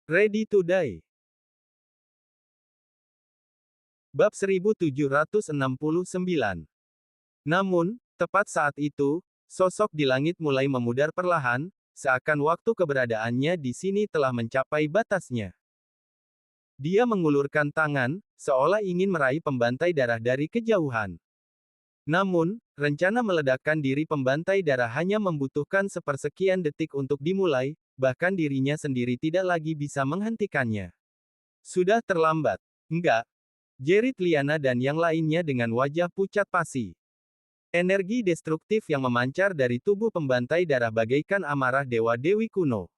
Ready to Die. Bab 1769. Namun, tepat saat itu, sosok di langit mulai memudar perlahan, seakan waktu keberadaannya di sini telah mencapai batasnya. Dia mengulurkan tangan, seolah ingin meraih pembantai darah dari kejauhan. Namun, rencana meledakkan diri pembantai darah hanya membutuhkan sepersekian detik untuk dimulai, bahkan dirinya sendiri tidak lagi bisa menghentikannya. Sudah terlambat. Enggak. Jerit Liana dan yang lainnya dengan wajah pucat pasi. Energi destruktif yang memancar dari tubuh pembantai darah bagaikan amarah dewa-dewi kuno.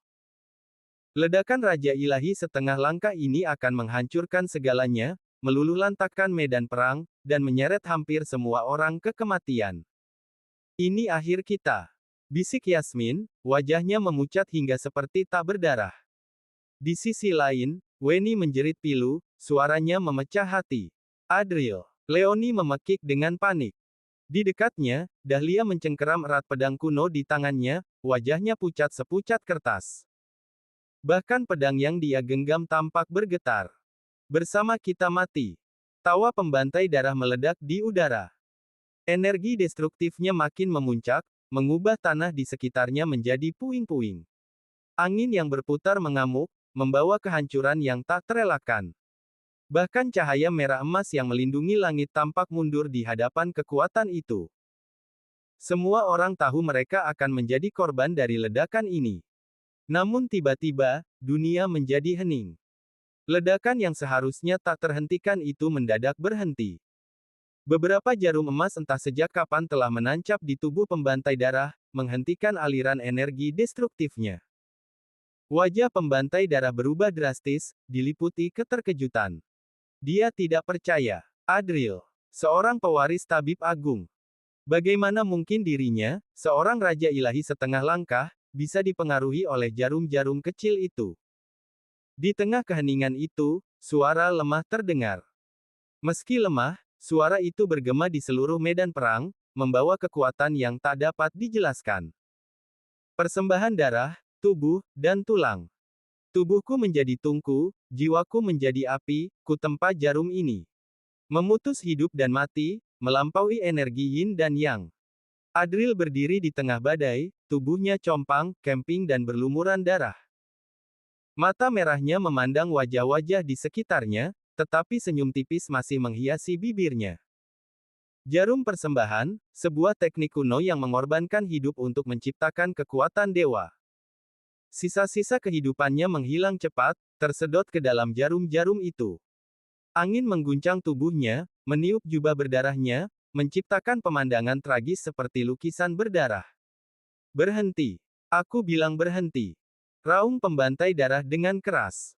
Ledakan Raja Ilahi setengah langkah ini akan menghancurkan segalanya, meluluhlantakkan medan perang, dan menyeret hampir semua orang ke kematian. Ini akhir kita. Bisik Yasmin, wajahnya memucat hingga seperti tak berdarah. Di sisi lain, Weni menjerit pilu, suaranya memecah hati. Adril. Leoni memekik dengan panik. Di dekatnya, Dahlia mencengkeram erat pedang kuno di tangannya, wajahnya pucat sepucat kertas. Bahkan pedang yang dia genggam tampak bergetar. Bersama kita mati. Tawa pembantai darah meledak di udara. Energi destruktifnya makin memuncak, mengubah tanah di sekitarnya menjadi puing-puing. Angin yang berputar mengamuk, membawa kehancuran yang tak terelakkan. Bahkan cahaya merah emas yang melindungi langit tampak mundur di hadapan kekuatan itu. Semua orang tahu mereka akan menjadi korban dari ledakan ini. Namun tiba-tiba, dunia menjadi hening. Ledakan yang seharusnya tak terhentikan itu mendadak berhenti. Beberapa jarum emas entah sejak kapan telah menancap di tubuh pembantai darah, menghentikan aliran energi destruktifnya. Wajah pembantai darah berubah drastis, diliputi keterkejutan. Dia tidak percaya. Adril, seorang pewaris tabib agung. Bagaimana mungkin dirinya, seorang raja ilahi setengah langkah, bisa dipengaruhi oleh jarum-jarum kecil itu? Di tengah keheningan itu, suara lemah terdengar. Meski lemah, suara itu bergema di seluruh medan perang, membawa kekuatan yang tak dapat dijelaskan. Persembahan darah, tubuh, dan tulang. Tubuhku menjadi tungku, jiwaku menjadi api, ku tempa jarum ini. Memutus hidup dan mati, melampaui energi yin dan yang. Adril berdiri di tengah badai, tubuhnya compang, kemping dan berlumuran darah. Mata merahnya memandang wajah-wajah di sekitarnya, tetapi senyum tipis masih menghiasi bibirnya. Jarum persembahan, sebuah teknik kuno yang mengorbankan hidup untuk menciptakan kekuatan dewa. Sisa-sisa kehidupannya menghilang cepat, tersedot ke dalam jarum-jarum itu. Angin mengguncang tubuhnya, meniup jubah berdarahnya, menciptakan pemandangan tragis seperti lukisan berdarah. Berhenti. Aku bilang berhenti. Raung pembantai darah dengan keras.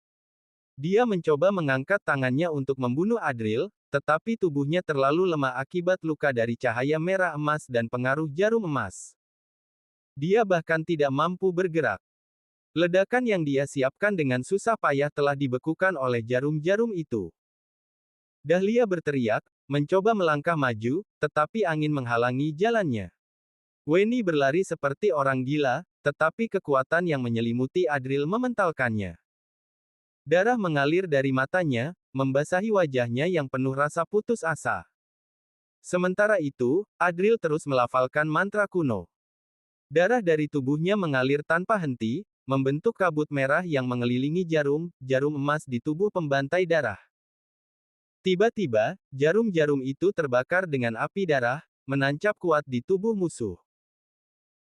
Dia mencoba mengangkat tangannya untuk membunuh Adril, tetapi tubuhnya terlalu lemah akibat luka dari cahaya merah emas dan pengaruh jarum emas. Dia bahkan tidak mampu bergerak. Ledakan yang dia siapkan dengan susah payah telah dibekukan oleh jarum-jarum itu. Dahlia berteriak, mencoba melangkah maju, tetapi angin menghalangi jalannya. Weni berlari seperti orang gila, tetapi kekuatan yang menyelimuti Adril mementalkannya. Darah mengalir dari matanya, membasahi wajahnya yang penuh rasa putus asa. Sementara itu, Adril terus melafalkan mantra kuno. Darah dari tubuhnya mengalir tanpa henti, membentuk kabut merah yang mengelilingi jarum emas di tubuh pembantai darah. Tiba-tiba, jarum-jarum itu terbakar dengan api darah, menancap kuat di tubuh musuh.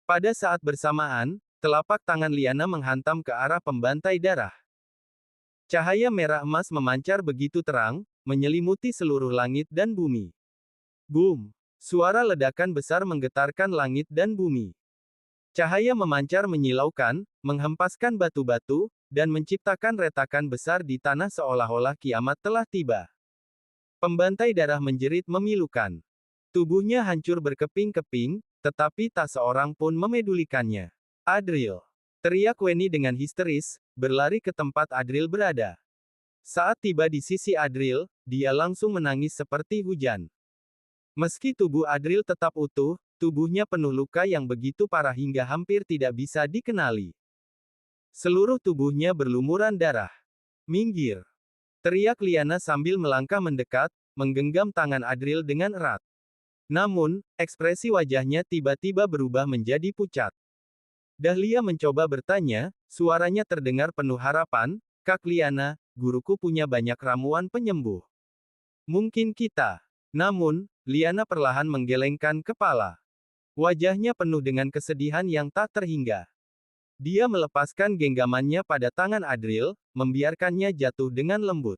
Pada saat bersamaan, telapak tangan Liana menghantam ke arah pembantai darah. Cahaya merah emas memancar begitu terang, menyelimuti seluruh langit dan bumi. Boom! Suara ledakan besar menggetarkan langit dan bumi. Cahaya memancar menyilaukan, menghempaskan batu-batu, dan menciptakan retakan besar di tanah seolah-olah kiamat telah tiba. Pembantai darah menjerit memilukan. Tubuhnya hancur berkeping-keping, tetapi tak seorang pun memedulikannya. Adril! Teriak Weni dengan histeris, berlari ke tempat Adril berada. Saat tiba di sisi Adril, dia langsung menangis seperti hujan. Meski tubuh Adril tetap utuh, tubuhnya penuh luka yang begitu parah hingga hampir tidak bisa dikenali. Seluruh tubuhnya berlumuran darah. Minggir! Teriak Liana sambil melangkah mendekat, menggenggam tangan Adril dengan erat. Namun, ekspresi wajahnya tiba-tiba berubah menjadi pucat. Dahlia mencoba bertanya, suaranya terdengar penuh harapan, "Kak Liana, guruku punya banyak ramuan penyembuh. Mungkin kita." Namun, Liana perlahan menggelengkan kepala. Wajahnya penuh dengan kesedihan yang tak terhingga. Dia melepaskan genggamannya pada tangan Adril, membiarkannya jatuh dengan lembut.